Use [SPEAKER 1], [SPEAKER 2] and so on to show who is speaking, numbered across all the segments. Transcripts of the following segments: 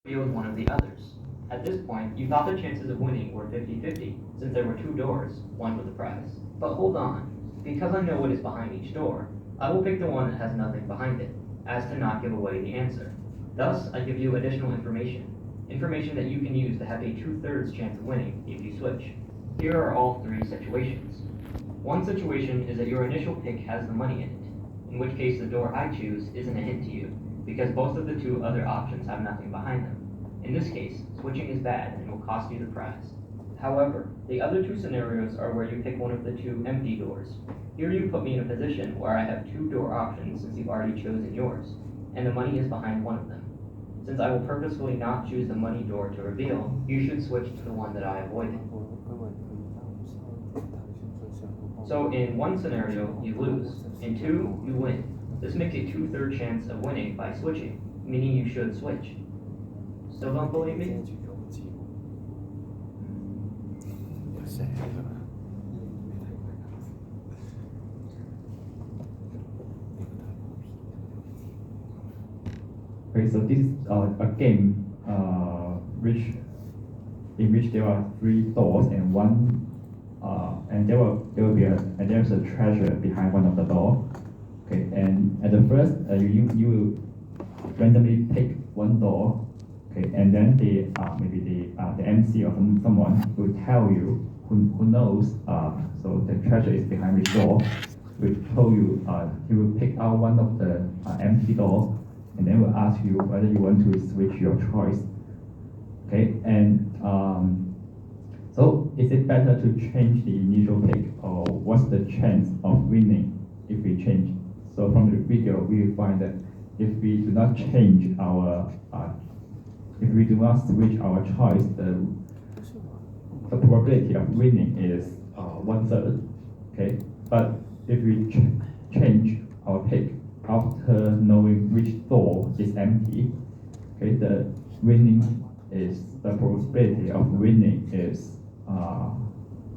[SPEAKER 1] revealed one of the others. At this point, you thought the chances of winning were 50-50, since there were two doors, one with a prize. But hold on, because I know what is behind each door, I will pick the one that has nothing behind it, as to not give away the answer. Thus, I give you additional information that you can use to have a 2/3 chance of winning if you switch. Here are all three situations. One situation is that your initial pick has the money in it, in which case the door I choose isn't a hint to you, because both of the two other options have nothing behind them. In this case, switching is bad and will cost you the prize. However, the other two scenarios are where you pick one of the two empty doors. Here you put me in a position where I have two door options since you've already chosen yours, and the money is behind one of them. Since I will purposefully not choose the money door to reveal, you should switch to the one that I avoided. So in one scenario, you lose. In two, you win. This makes a 2/3 chance of winning by switching, meaning you should switch. Still don't believe me?
[SPEAKER 2] Okay, so this is a game in which there are three doors and there's a treasure behind one of the door. Okay, and at the first you randomly pick one door. Okay, and then the MC or someone will tell you who knows. So the treasure is behind which door. Will tell you he will pick out one of the empty doors, and then will ask you whether you want to switch your choice. Okay, and so is it better to change the initial pick, or what's the chance of winning if we change? So from the video, we will find that if we do not change if we do not switch our choice, the probability of winning is 1/3. Okay, but if we change our pick after knowing which door is empty, okay, the probability of winning is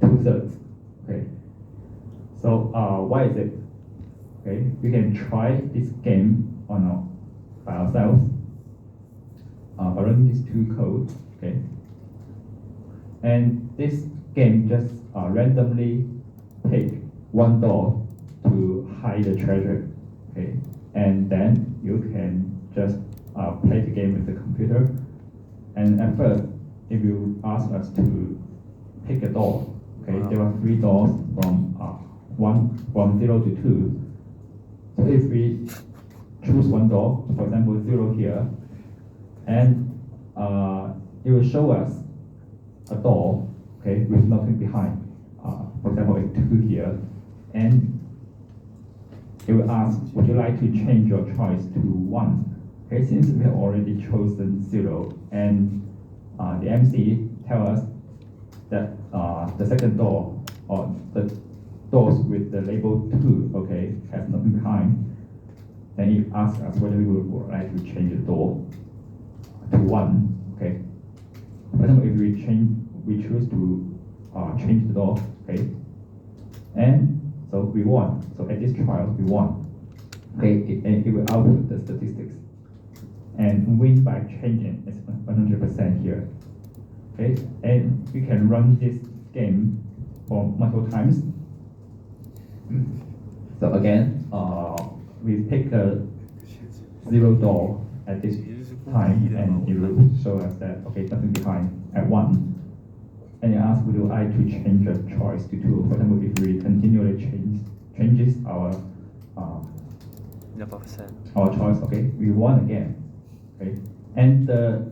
[SPEAKER 2] 2/3. Okay, so why is it? Okay, we can try this game by ourselves by running these two codes. Okay, and this game just randomly pick one door to hide the treasure. Okay, and then you can just play the game with the computer. And at first, if you ask us to pick a door, okay, there are three doors from 0 to 2. So if we choose one door, for example 0 here, and it will show us a door, okay, with nothing behind. For example, a 2 here, and it will ask, would you like to change your choice to 1? Okay, since we have already chosen 0, and the MC tell us that the second door, or the doors with the label 2, okay, has nothing behind, then it asks us whether we would like to change the door to 1. Okay, for example, if we choose to change the door, okay, and so we won. So at this trial, we won. Okay, it will output the statistics, and win by changing is 100% here. Okay, and we can run this game for multiple times. So again, we pick a 0 door at this time, and it will show us that okay, nothing behind at 1. And it asks, would you like to change your choice to 2? For example, if we continually changes our choice, okay, we won again. Okay, and the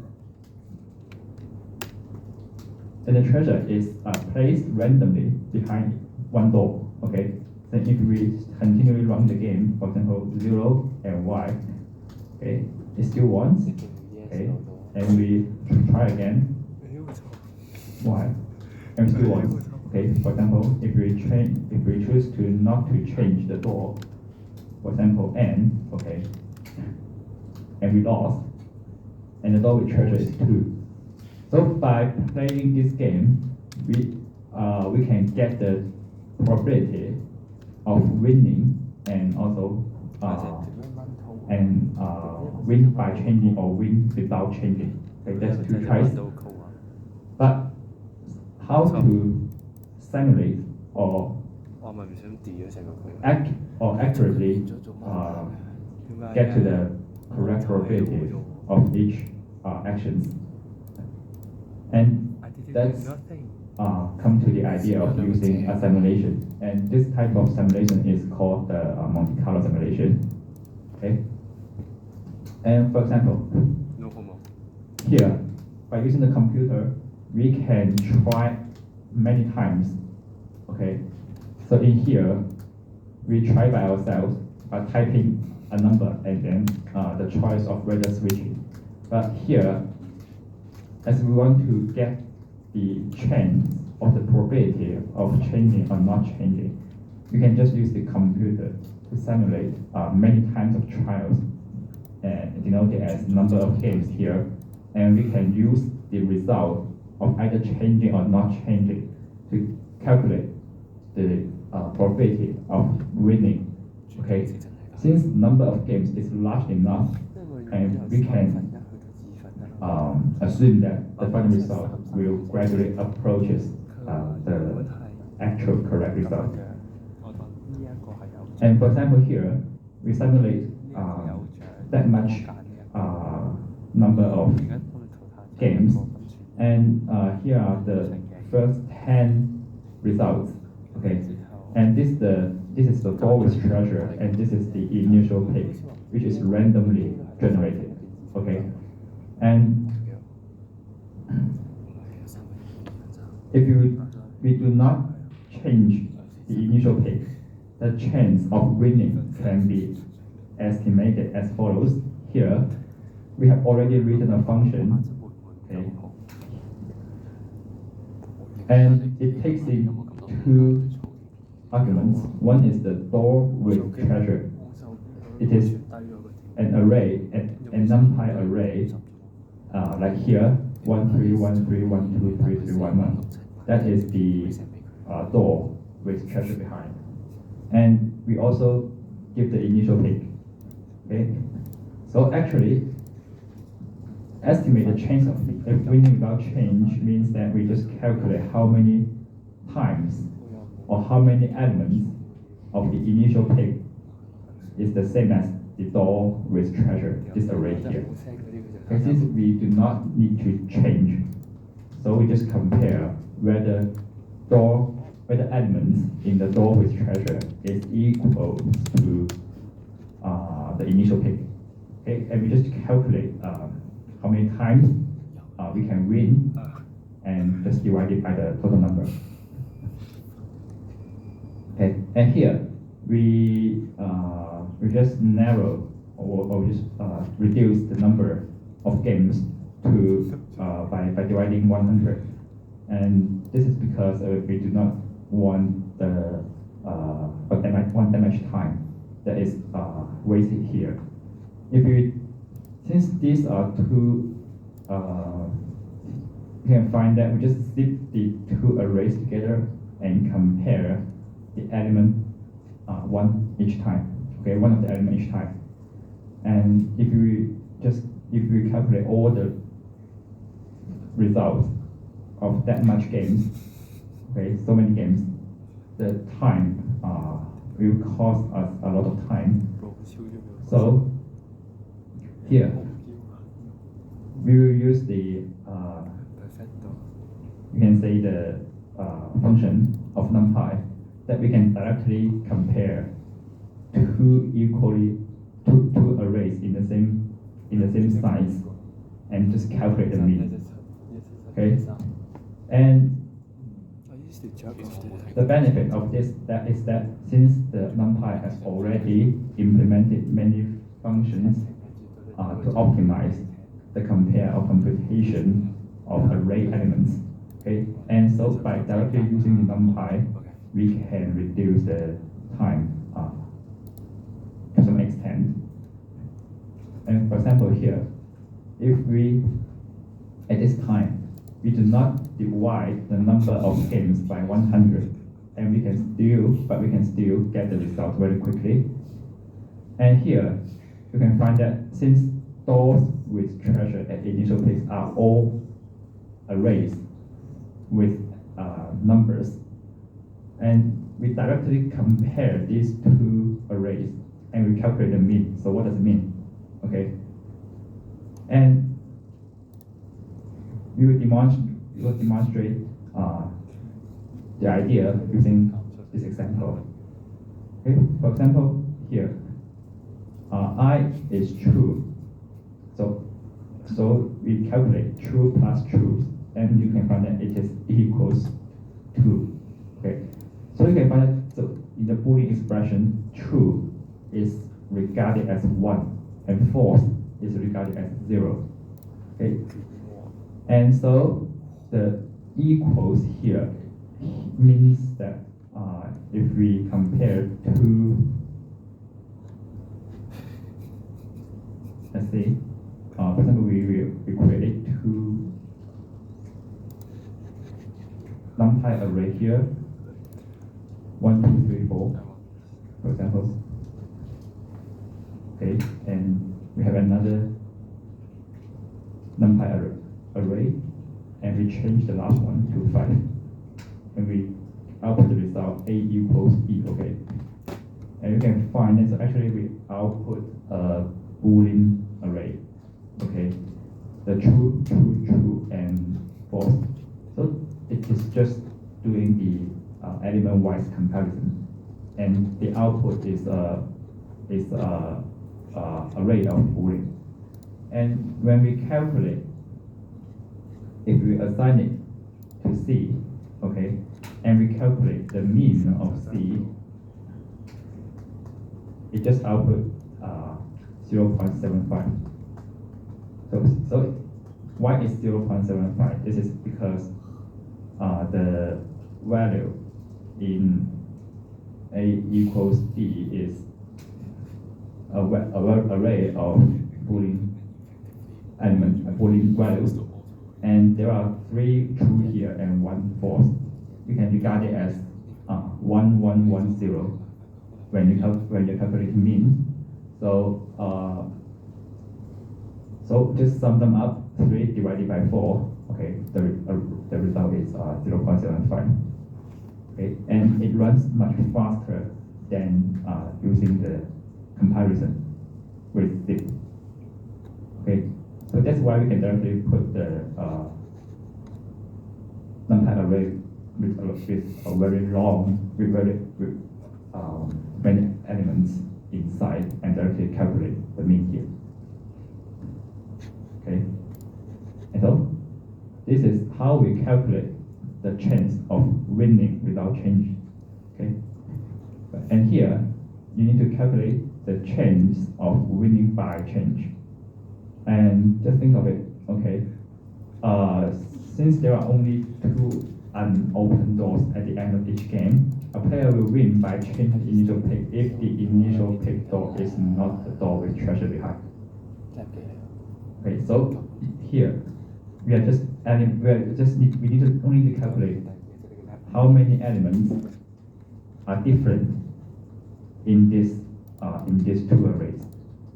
[SPEAKER 2] treasure is placed randomly behind one door. Okay, then if we continually run the game, for example 0 and Y, okay, it still wants. Okay, and we try again. Y, and still wants. Okay, for example, if we choose to not to change the door, for example N, okay, and we lost, and the door with treasure is 2. So by playing this game, we can get the probability of winning, and also win by changing or win without changing. Okay, that's 2 tries. But how to simulate or accurately get to the correct probability of each actions. And that's come to the idea of using a simulation. And this type of simulation is called the Monte Carlo simulation. Okay. And for example, here, by using the computer, we can try many times. Okay. So in here, we try by ourselves by typing a number and then the choice of whether switching. But here, as we want to get the chance of the probability of changing or not changing, we can just use the computer to simulate many times of trials and denote it as number of games here. And we can use the result of either changing or not changing to calculate the probability of winning. Okay, since number of games is large enough, and we can assume that the final result will gradually approaches the actual correct result. And for example here, we simulate that much number of games, and here are the first 10 results. Okay, and this is the door with treasure, and this is the initial pick, which is randomly generated. Okay, and if we do not change the initial pick, the chance of winning can be estimated as follows. Here, we have already written a function, okay, and it takes in 2 arguments. One is the door with treasure. It is an array, a numpy array, like here, 1 3 1 3 1 2 3 3 1 1. That is the door with treasure behind. And we also give the initial pick. Okay, so actually, estimate the chance of winning without change means that we just calculate how many times or how many elements of the initial pick is the same as the door with treasure, this array here. Okay, since we do not need to change, so we just compare whether elements in the door with treasure is equal to the initial pick. Okay, and we just calculate how many times we can win and just divide it by the total number. Okay, and here we just narrow or just reduce the number of games to by dividing 100, and this is because we do not want the one damage time that is wasted here. Since these are 2, you can find that we just zip the 2 arrays together and compare the element one each time. Okay, one of the element each time. And if we calculate all the results of that much games, okay, so many games, the time will cost us a lot of time. So here we will use the you can say the function of numpy that we can directly compare two arrays in the same size and just calculate the mean. Okay, and the benefit of this is that since the numpy has already implemented many functions to optimize the compare or computation of array elements. Okay, and so by directly using the numpy, we can reduce the time to some extent. And for example here, if we, at this time, we do not divide the number of games by 100, and we can still get the result very quickly. And here, you can find that since doors with treasure at initial picks are all arrays with numbers. And we directly compare these two arrays and we calculate the mean. So what does it mean? Okay. And we will demonstrate the idea using this example. Okay. For example, here, I is true. So we calculate true plus true, and you can find that it is equals 2. Okay. So you can find that in the Boolean expression, true is regarded as 1 and false is regarded as 0. Okay. And so the equals here means that if we compare two, let's say, for example, we create two numpy array here, 1, 2, 3, 4, for example. Okay, and we have another numpy array, and we change the last one to 5, and we output the result A equals E. Okay, and you can find that. So actually, we output a Boolean array. Okay, the true, and false. So it is just doing the element-wise comparison, and the output is array of Boolean. And when we calculate, if we assign it to C, okay, and we calculate the mean of C, it just output 0.75. So why is 0.75? This is because the value in A equals D is a array of Boolean elements, Boolean values, and there are 3 true here and 1 false. You can regard it as 1, 1, 1, 0 when you calculate mean. So just sum them up, 3 divided by 4, okay, the result is 0.75. Okay, and it runs much faster than using the comparison with zip. Okay, so that's why we can directly put the numpy array with a very long, with many elements inside, and directly calculate the mean here. Okay, and so this is how we calculate the chance of winning without change. Okay, and here you need to calculate the chance of winning by change. And just think of it, okay, since there are only 2 unopened doors at the end of each game, a player will win by changing the initial pick if the initial pick door is not the door with treasure behind. Okay, so here we are just adding. We need to only to calculate how many elements are different in these 2 arrays,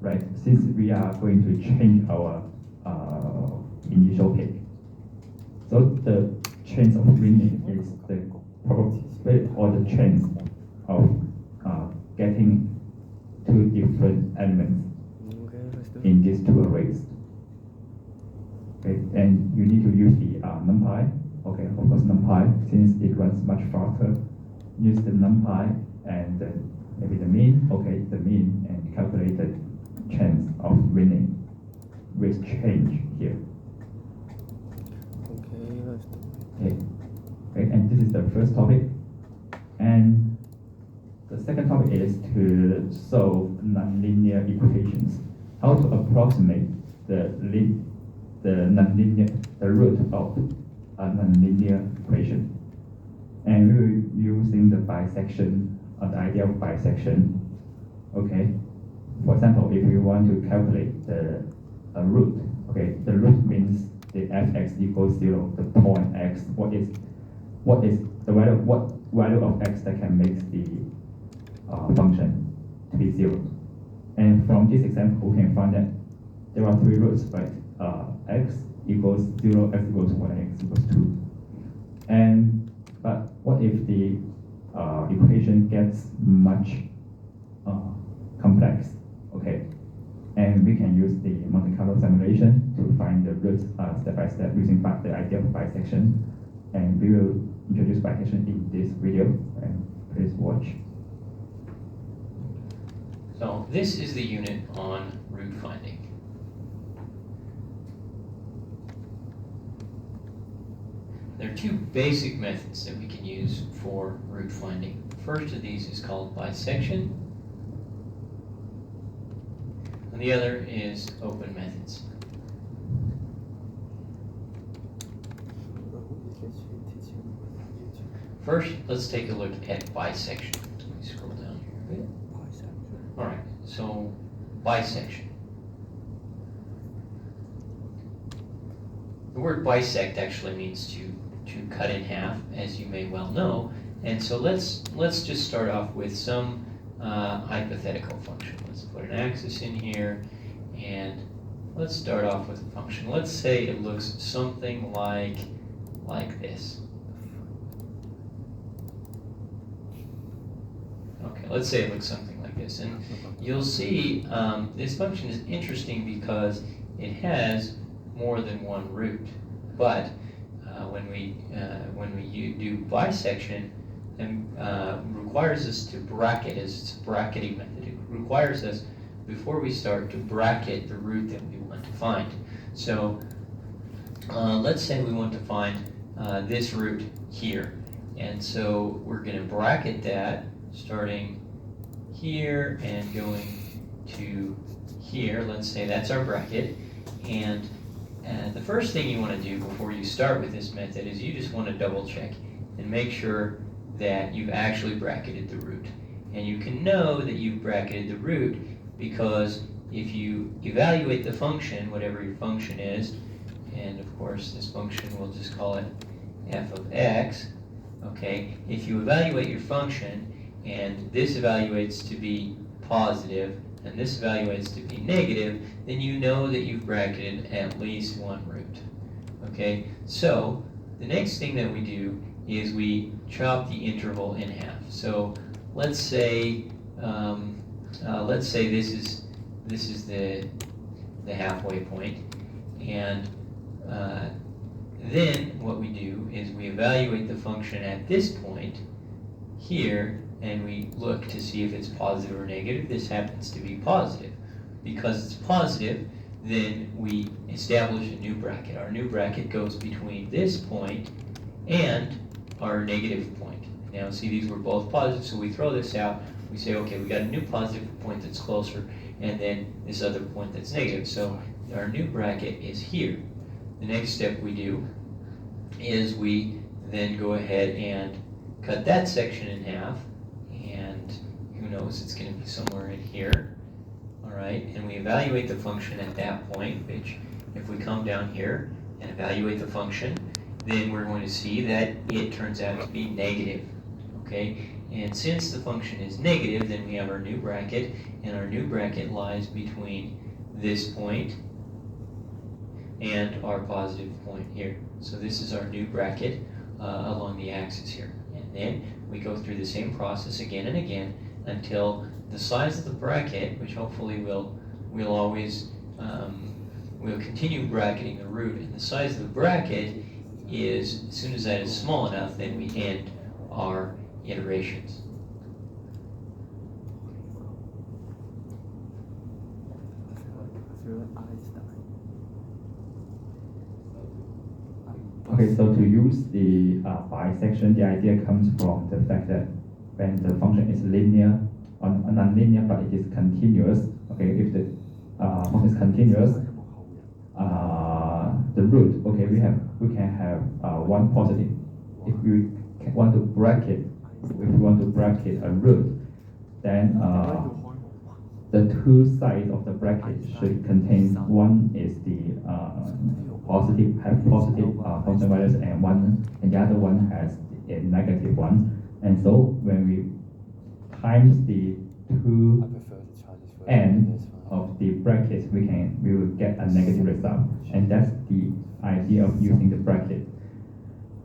[SPEAKER 2] right? Since we are going to change our initial pick, so the chance of winning is the probability or the chance of getting 2 different elements in these 2 arrays. Okay, and you need to use the numpy. Okay, of course numpy, since it runs much faster. Use the numpy and then maybe the mean. Okay, the mean, and calculate the chance of winning with change here. Okay, and this is the first topic. And the second topic is to solve nonlinear equations. How to approximate the root of a nonlinear equation. And we will be using the bisection, the idea of bisection. Okay. For example, if you want to calculate a root, okay, the root means the fx equals 0, the point x. What is the value? What value of x that can make the function to be 0? And from this example, we can find that there are three roots, right? X equals 0, x equals 1, and x equals 2. But what if the equation gets much complex? Okay, and we can use the Monte Carlo simulation to find the roots step by step using the idea of bisection. And we will introduce bisection in this video, and please watch.
[SPEAKER 3] So this is the unit on root finding. There are two basic methods that we can use for root finding. The first of these is called bisection, and the other is open methods. First, let's take a look at bisection. Let me scroll down here a bit. All right, so bisection. The word bisect actually means to cut in half, as you may well know. And so let's just start off with some hypothetical function. Let's put an axis in here, and let's start off with a function. Let's say it looks something like this. Okay, let's say it looks something like this. And you'll see this function is interesting because it has more than one root. But when we do bisection, it requires us to bracket, as it's a bracketing method. It requires us, before we start, to bracket the root that we want to find. So let's say we want to find this root here. And so we're going to bracket that, starting here and going to here. Let's say that's our bracket. And the first thing you want to do before you start with this method is you just want to double check and make sure that you've actually bracketed the root. And you can know that you've bracketed the root because if you evaluate the function, whatever your function is, and of course this function, we'll just call it f of x, okay? If you evaluate your function and this evaluates to be positive and this evaluates to be negative, then you know that you've bracketed at least one root. Okay, so the next thing that we do is we chop the interval in half. So let's say this is the halfway point, and then what we do is we evaluate the function at this point here, and we look to see if it's positive or negative. This happens to be positive. Because it's positive, then we establish a new bracket. Our new bracket goes between this point and our negative point. Now see, these were both positive, so we throw this out. We say, okay, we got a new positive point that's closer, and then this other point that's negative. So our new bracket is here. The next step we do is we then go ahead and cut that section in half, and who knows, it's going to be somewhere in here. All right, and we evaluate the function at that point, which if we come down here and evaluate the function, then we're going to see that it turns out to be negative. Okay, and since the function is negative, then we have our new bracket, and our new bracket lies between this point and our positive point here. So this is our new bracket along the axis here. And then we go through the same process again and again until the size of the bracket, which hopefully we'll always we'll continue bracketing the root, and the size of the bracket is, as soon as that is small enough, then we end our iterations.
[SPEAKER 2] Okay, so to use the bisection, the idea comes from the fact that when the function is linear or non-linear, but it is continuous. Okay, if the function is continuous, the root. Okay, we can have one positive. If we want to bracket a root, then the two sides of the bracket should contain, one is the positive function values, and the other one has a negative one. And so when we times the two ends of the brackets, we will get a negative result, and that's the idea of using the bracket.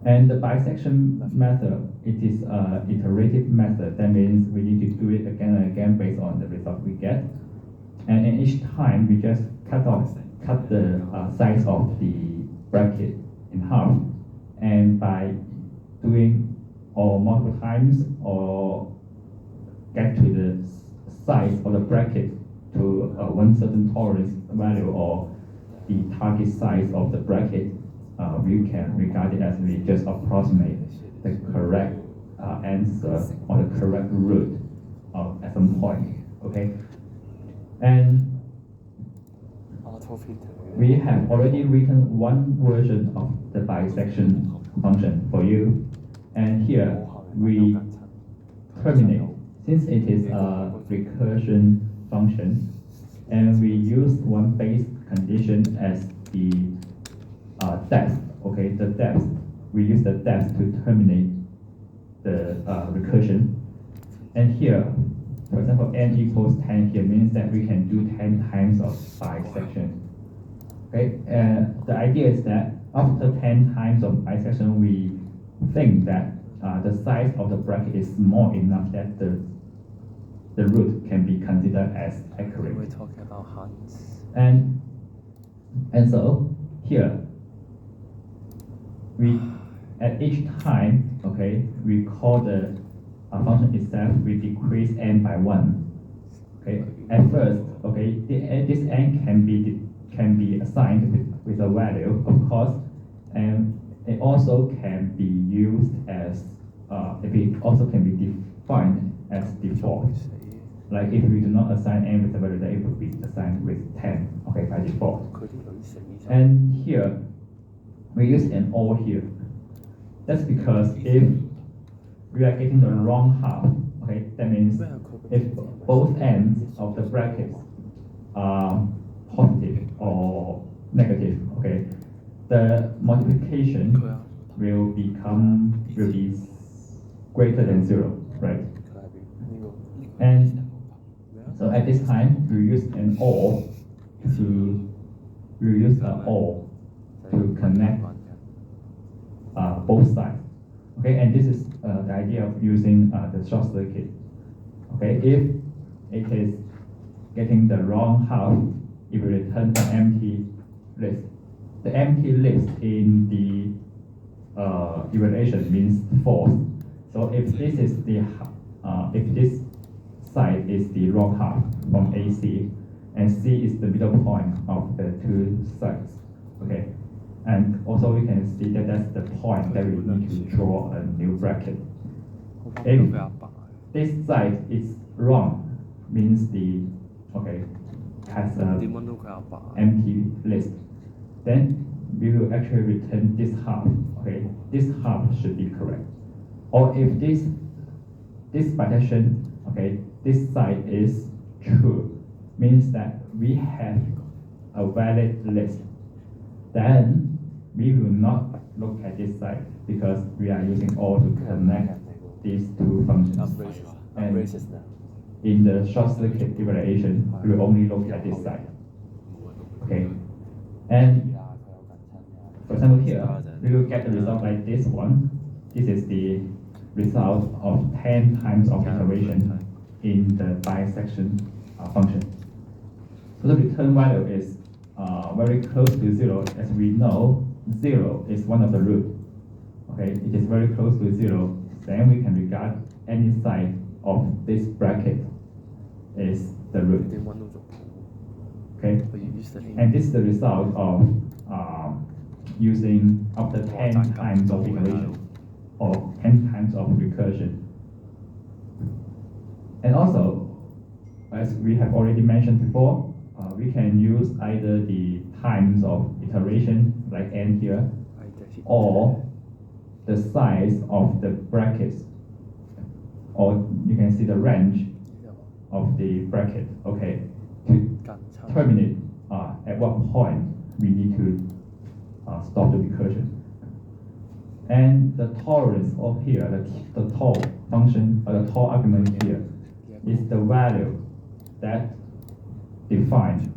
[SPEAKER 2] And the bisection method, it is an iterative method. That means we need to do it again and again based on the result we get. And in each time, we just cut the size of the bracket in half. And by doing or multiple times or get to the size of the bracket to one certain tolerance value or the target size of the bracket, we can regard it as we just approximate the correct answer or the correct root at some point. Okay, and we have already written one version of the bisection function for you, and here we terminate, since it is a recursion function, and we use one base condition as the depth. Okay, the depth, we use the depth to terminate the recursion. And here, for example, n equals 10 here means that we can do 10 times of bisection. Okay, the idea is that after 10 times of bisection, we think that the size of the bracket is small enough that the root can be considered as accurate.
[SPEAKER 4] We're talking about hunts.
[SPEAKER 2] And so here, we at each time, okay, we call the function itself, we decrease n by 1. Okay, at first, okay, this n can be assigned with a value, of course, and it also can be used as it also can be defined as default. Like if we do not assign n with a value, then it would be assigned with 10, okay, by default. And here, we use an or here. That's because if we are getting the wrong half, okay, that means if both ends of the brackets are positive or negative, okay, the multiplication will be greater than 0, right? And so at this time, we use an or to connect both sides. Okay, and this is the idea of using the short circuit. Okay, if it is getting the wrong half, it will return an empty list. The empty list in the evaluation means false. So if this is if this side is the wrong half from AC, and C is the middle point of the two sides. Okay, and also we can see that that's the point that we need to draw a new bracket. If this side is wrong, means has an empty list, then we will actually return this half. Okay, this half should be correct. Or if this partition, okay, this side is true, means that we have a valid list, then we will not look at this side because we are using or to connect these two functions. And in the short circuit evaluation, we will only look at this side. Okay, and for example here, we will get the result like this one. This is the result of 10 times of iteration in the bisection function. So the return value is very close to 0. As we know, 0 is one of the root. Okay, it is very close to 0. Then we can regard any side of this bracket is the root. Okay, and this is the result of using after 10 times of iteration or 10 times of recursion. And also, as we have already mentioned before, we can use either the times of iteration, like n here, or the size of the brackets, or you can see the range of the bracket, okay, to terminate at what point we need to stop the recursion. And the tolerance of here, the tau function, or the tau argument here, is the value that define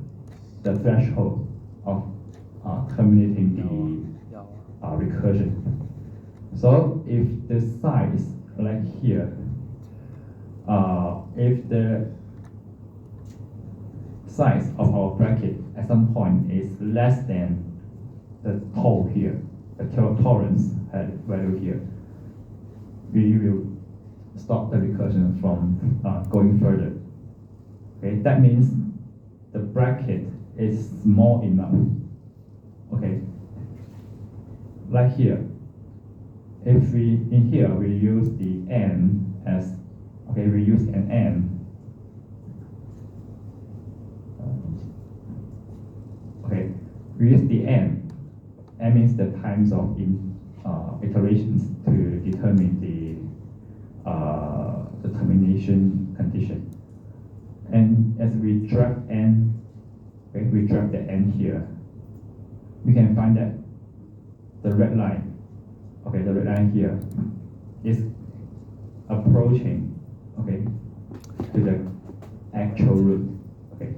[SPEAKER 2] the threshold of terminating the recursion. So if the size, like here, if the size of our bracket at some point is less than the total here, the tolerance value here, we will stop the recursion from going further. Okay, that means the bracket is small enough. Okay, like here, if we in here we use the n as, okay, we use an n. Okay, we use the n. That means the times of iterations to determine the termination condition. And as we drag n, okay, we drag the n here, we can find that the red line, okay, the red line here is approaching, okay, to the actual root, okay,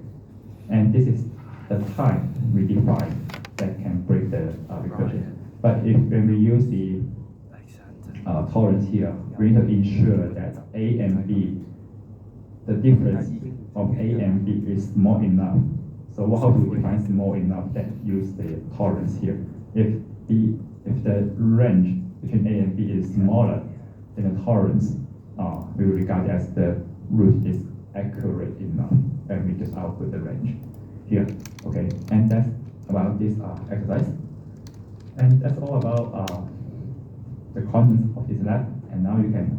[SPEAKER 2] and this is the time we define that can break the recursion. But when we use the tolerance here, we need to ensure that A and B, the difference of A and B is small enough. So how do we define small enough? That use the tolerance here. If the range between A and B is smaller than the tolerance, we will regard as the root is accurate enough, and we just output the range here. Okay, and that's about this exercise. And that's all about the contents of this lab. And now you can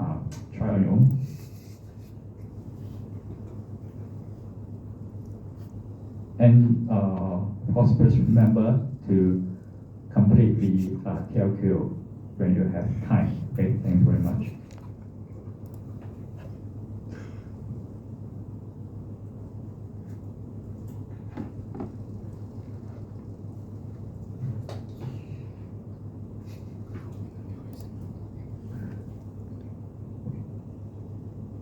[SPEAKER 2] try on your own. And of course, please remember to complete the TLQ when you have time. Okay, thank you very much.